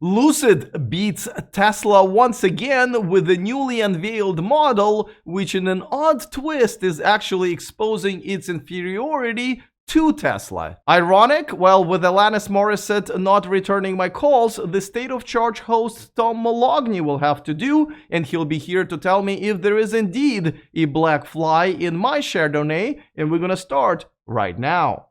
Lucid beats Tesla once again with the newly unveiled model, which in an odd twist is actually exposing its inferiority to Tesla. Ironic? Well, with Alanis Morissette not returning my calls, the State of Charge host Tom Moloughney will have to do, and he'll be here to tell me if there is indeed a black fly in my Chardonnay, and we're gonna start right now.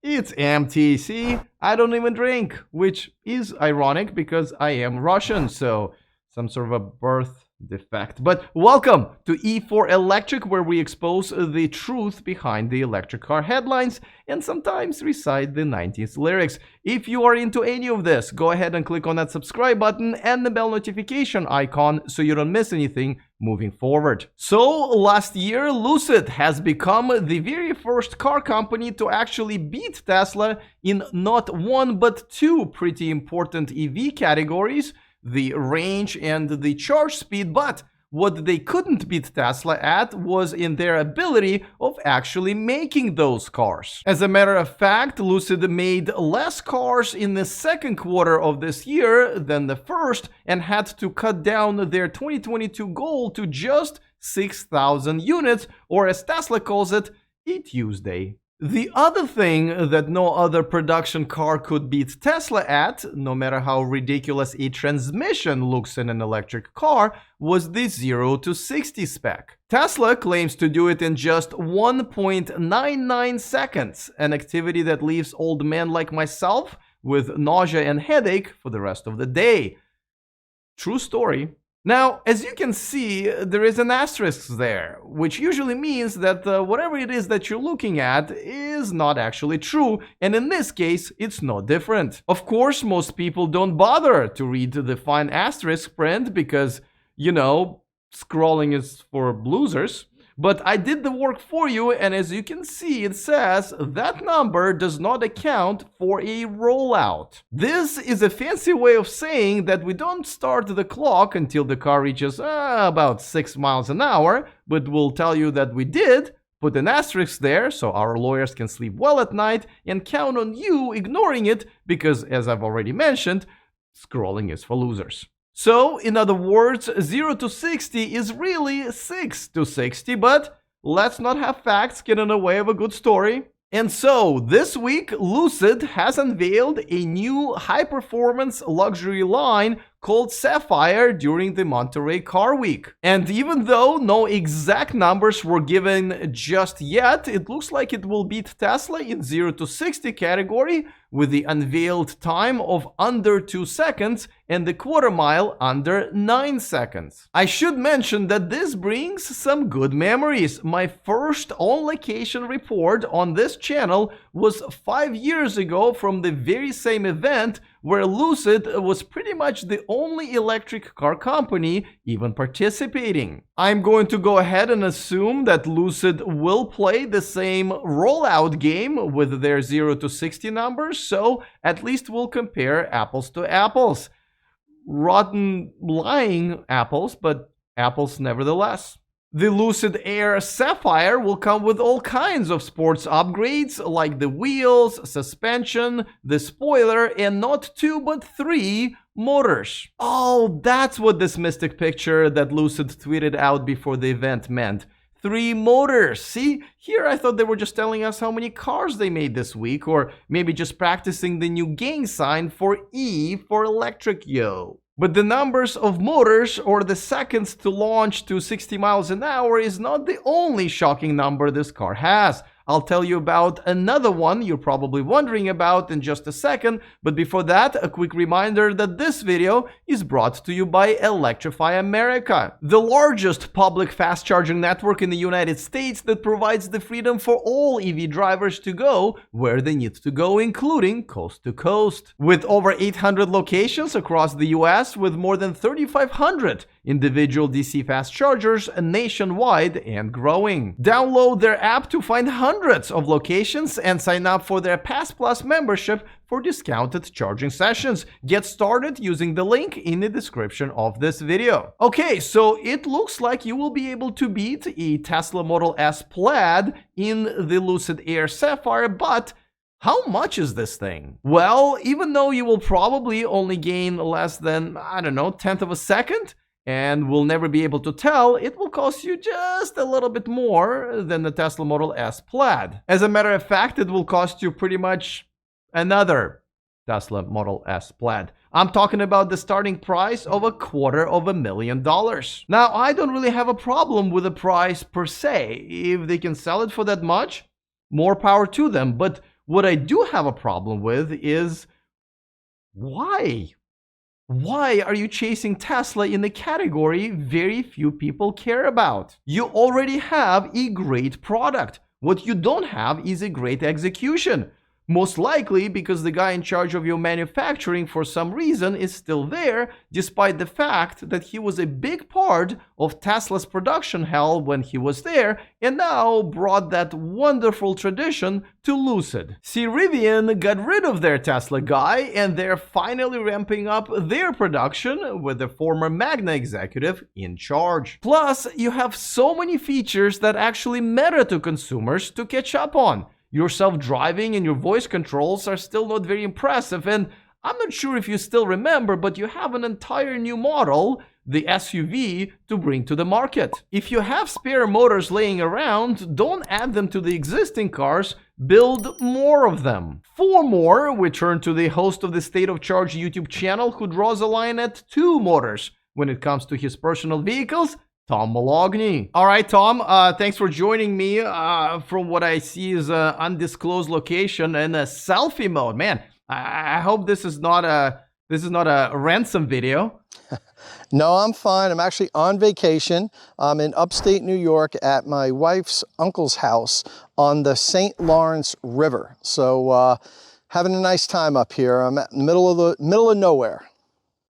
It's MTC. I don't even drink, which is ironic because I am Russian, so some sort of a birth defect. But welcome to E4 Electric, where we expose the truth behind the electric car headlines and sometimes recite the 90s lyrics. If you are into any of this, go ahead and click on that subscribe button and the bell notification icon so you don't miss anything moving forward. So last year, Lucid has become the very first car company to actually beat Tesla in not one but two pretty important EV categories, the range and the charge speed. But what they couldn't beat Tesla at was in their ability of actually making those cars. As a matter of fact, Lucid made less cars in the second quarter of this year than the first and had to cut down their 2022 goal to just 6,000 units, or as Tesla calls it, a Tuesday. The other thing that no other production car could beat Tesla at, no matter how ridiculous a transmission looks in an electric car, was the 0 to 60 spec. Tesla claims to do it in just 1.99 seconds, an activity that leaves old men like myself with nausea and headache for the rest of the day. True story. Now, as you can see, there is an asterisk there, which usually means that whatever it is that you're looking at is not actually true, and in this case, it's no different. Of course, most people don't bother to read the fine asterisk print because, you know, scrolling is for losers. But I did the work for you, and as you can see, it says that number does not account for a rollout. This is a fancy way of saying that we don't start the clock until the car reaches about 6 miles an hour, but we'll tell you that we did, put an asterisk there so our lawyers can sleep well at night, and count on you ignoring it because, as I've already mentioned, scrolling is for losers. So, in other words, 0 to 60 is really 6 to 60, but let's not have facts get in the way of a good story. And so, this week, Lucid has unveiled a new high-performance luxury line called Sapphire during the Monterey Car Week. And even though no exact numbers were given just yet, it looks like it will beat Tesla in 0 to 60 category with the unveiled time of under 2 seconds and the quarter mile under 9 seconds. I should mention that this brings some good memories. My first on-location report on this channel was 5 years ago from the very same event where Lucid was pretty much the only electric car company even participating. I'm going to go ahead and assume that Lucid will play the same rollout game with their 0 to 60 numbers, so at least we'll compare apples to apples. Rotten lying apples, but apples nevertheless. The Lucid Air Sapphire will come with all kinds of sports upgrades like the wheels, suspension, the spoiler, and not 2 but 3 motors. Oh, that's what this mystic picture that Lucid tweeted out before the event meant. 3 motors. See, here I thought they were just telling us how many cars they made this week, or maybe just practicing the new gang sign for E for electric, yo. But the numbers of motors or the seconds to launch to 60 miles an hour is not the only shocking number this car has. I'll tell you about another one you're probably wondering about in just a second, but before that, a quick reminder that this video is brought to you by Electrify America, the largest public fast charging network in the United States that provides the freedom for all EV drivers to go where they need to go, including coast to coast. With over 800 locations across the US, with more than 3,500 individual DC fast chargers nationwide and growing. Download their app to find hundreds of locations and sign up for their Pass Plus membership for discounted charging sessions. Get started using the link in the description of this video. Okay, so it looks like you will be able to beat a Tesla Model S Plaid in the Lucid Air Sapphire, but How much is this thing? Well, even though you will probably only gain less than, I don't know, 1/10 of a second, and will never be able to tell, it will cost you just a little bit more than the Tesla Model S Plaid. As a matter of fact, it will cost you pretty much another Tesla Model S Plaid. I'm talking about the starting price of $250,000. Now, I don't really have a problem with the price per se. If they can sell it for that much, more power to them. But what I do have a problem with is why? Why are you chasing Tesla in the category very few people care about? You already have a great product. What you don't have is a great execution. Most likely because the guy in charge of your manufacturing for some reason is still there, despite the fact that he was a big part of Tesla's production hell when he was there, and now brought that wonderful tradition to Lucid. See, Rivian got rid of their Tesla guy, and they're finally ramping up their production with the former Magna executive in charge. Plus, you have so many features that actually matter to consumers to catch up on. Your self-driving and your voice controls are still not very impressive, and I'm not sure if you still remember, but you have an entire new model, the SUV, to bring to the market. If you have spare motors laying around, don't add them to the existing cars, build more of them. For more, we turn to the host of the State of Charge YouTube channel, who draws a line at 2 motors when it comes to his personal vehicles, Tom Moloughney. All right, Tom, thanks for joining me from what I see is an undisclosed location in a selfie mode. Man, I hope this is not a ransom video. No, I'm fine. I'm actually on vacation. I'm in upstate New York at my wife's uncle's house on the St. Lawrence River. So having a nice time up here. I'm at the middle of nowhere.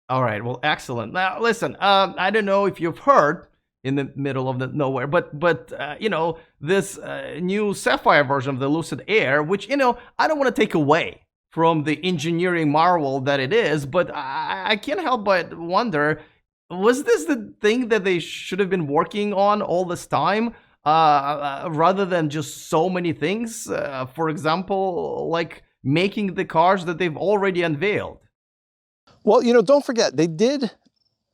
All right, well, excellent. Now, listen, I don't know if you've heard in the middle of the nowhere, but you know, this new Sapphire version of the Lucid Air, which, you know, I don't want to take away from the engineering marvel that it is, but I can't help but wonder, was this the thing that they should have been working on all this time, rather than just so many things? For example, like making the cars that they've already unveiled. Well, you know, don't forget, they did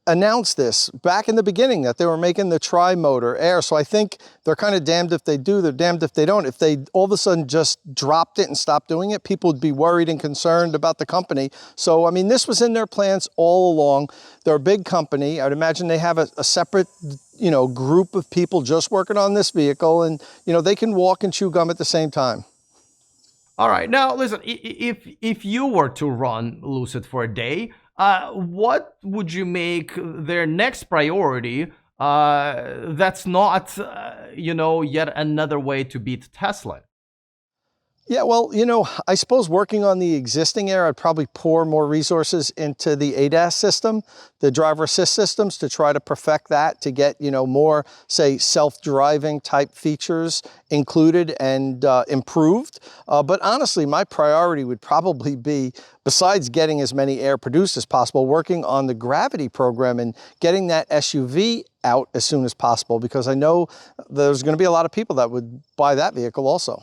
announced this back in the beginning that they were making the tri-motor Air. So I think they're kind of damned if they do, they're damned if they don't. If they all of a sudden just dropped it and stopped doing it, people would be worried and concerned about the company. So, I mean, this was in their plans all along. They're a big company. I'd imagine they have a separate, you know, group of people just working on this vehicle, and, you know, they can walk and chew gum at the same time. All right. Now, listen, if you were to run Lucid for a day, what would you make their next priority that's not, you know, yet another way to beat Tesla? Yeah, well, you know, I suppose working on the existing Air, I'd probably pour more resources into the ADAS system, the driver assist systems, to try to perfect that, to get, you know, more, say, self-driving type features included and improved. But honestly, my priority would probably be, besides getting as many Air produced as possible, working on the Gravity program and getting that SUV out as soon as possible, because I know there's going to be a lot of people that would buy that vehicle also.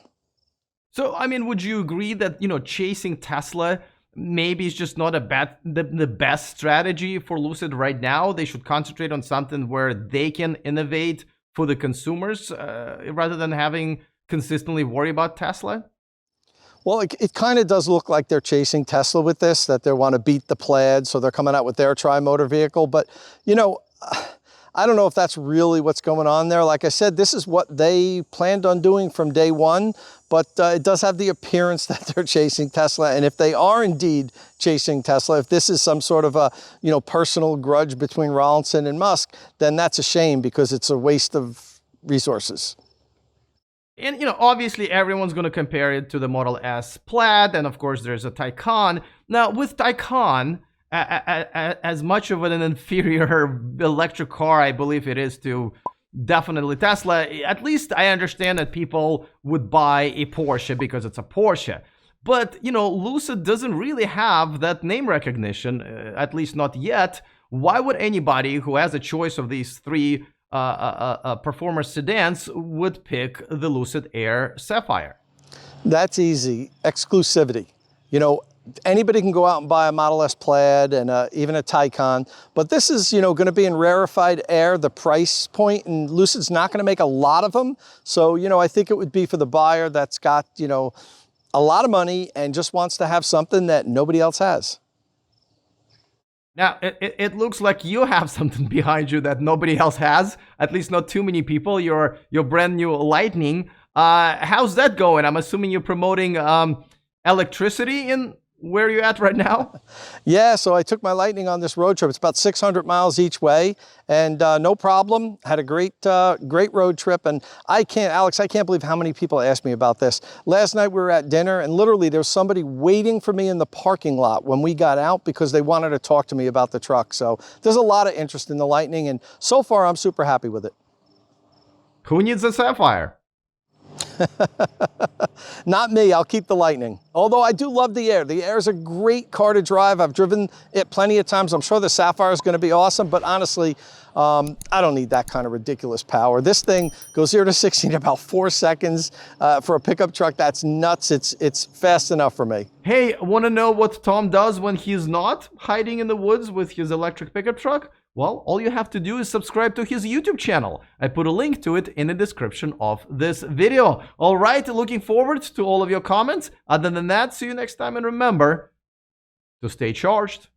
So, I mean, would you agree that, you know, chasing Tesla maybe is just not the best strategy for Lucid right now? They should concentrate on something where they can innovate for the consumers rather than having consistently worry about Tesla? Well, it kind of does look like they're chasing Tesla with this, that they want to beat the Plaid, so they're coming out with their tri-motor vehicle. But, you know, I don't know if that's really what's going on there. Like I said, this is what they planned on doing from day one, but it does have the appearance that they're chasing Tesla. And if they are indeed chasing Tesla, if this is some sort of a, you know, personal grudge between Rawlinson and Musk, then that's a shame, because it's a waste of resources. And, you know, obviously everyone's going to compare it to the Model S Plaid, and of course there's a Taycan. Now, with Taycan, as much of an inferior electric car I believe it is to definitely Tesla, at least I understand that people would buy a Porsche because it's a Porsche. But, you know, Lucid doesn't really have that name recognition, at least not yet. Why would anybody who has a choice of these three performance sedans would pick the Lucid Air Sapphire? That's easy. Exclusivity. You know, anybody can go out and buy a Model S Plaid and even a Taycan, but this is, you know, going to be in rarefied air, the price point, and Lucid's not going to make a lot of them. So, you know, I think it would be for the buyer that's got, you know, a lot of money and just wants to have something that nobody else has. Now, it looks like you have something behind you that nobody else has, at least not too many people, your brand new Lightning. How's that going? I'm assuming you're promoting electricity in where you're at right now? Yeah, so I took my Lightning on this road trip. It's about 600 miles each way, and no problem. Had a great road trip, and Alex, I can't believe how many people asked me about this. Last night we were at dinner, and literally there was somebody waiting for me in the parking lot when we got out because they wanted to talk to me about the truck. So there's a lot of interest in the Lightning, and so far I'm super happy with it. Who needs a Sapphire? Not me, I'll keep the Lightning. Although I do love the Air. The Air is a great car to drive. I've driven it plenty of times. I'm sure the Sapphire is going to be awesome, but honestly, I don't need that kind of ridiculous power. This thing goes 0 to 60 in about 4 seconds. For a pickup truck, that's nuts. It's fast enough for me. Hey, want to know what Tom does when he's not hiding in the woods with his electric pickup truck? Well, all you have to do is subscribe to his YouTube channel. I put a link to it in the description of this video. All right, looking forward to all of your comments. Other than that, see you next time, and remember to stay charged.